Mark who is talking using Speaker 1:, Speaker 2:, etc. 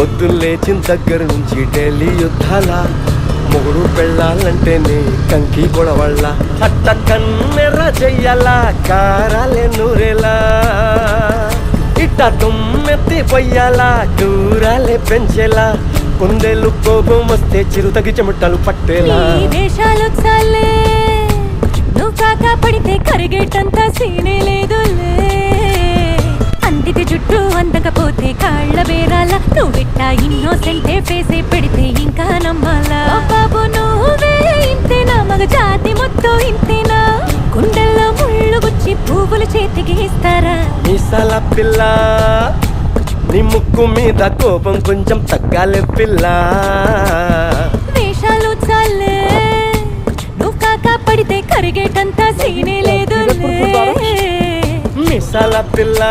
Speaker 1: పొద్దున్న లేచిన దగ్గర నుంచి ఢిల్లీ యుద్ధాల మొగుడు పెళ్ళాలంటేనే కంకి గొడవళ్ళ అట్ట కన్నెర్ర చెయ్యాలా కారాలే నూరేలా ఇట్ట తుమ్మెత్తి పొయ్యాలా దూరాలే పెంచేలా కుందేలు కోపం వస్తే చిరుతగి చెమటలు పట్టేలా
Speaker 2: వేషాలు చాలే నువ్వు కాక పడితే కరిగేటంత సీనే లేదులే అందిటి జుట్టు అందకపోతే కాళ్ళ బేరాల నువ్విట్టా ఇన్నోసెంటే ఫేసే పెడితే ఇంకా నమ్మాలా బాబు నువ్వే ఇంతేనా మగ జాతి మొత్తం ఇంతేనా గుండెల్లో ముళ్ళు గుచ్చి పువ్వులు చేతికి ఇస్తారా
Speaker 1: మీసాల పిల్ల నీ ముక్కు మీద కోపం కొంచెం తగ్గాలే పిల్ల
Speaker 2: వేషాలు చాలే నువ్వు కాక పడితే కరిగేటంత సీనే లేదులే
Speaker 1: మీసాల పిల్ల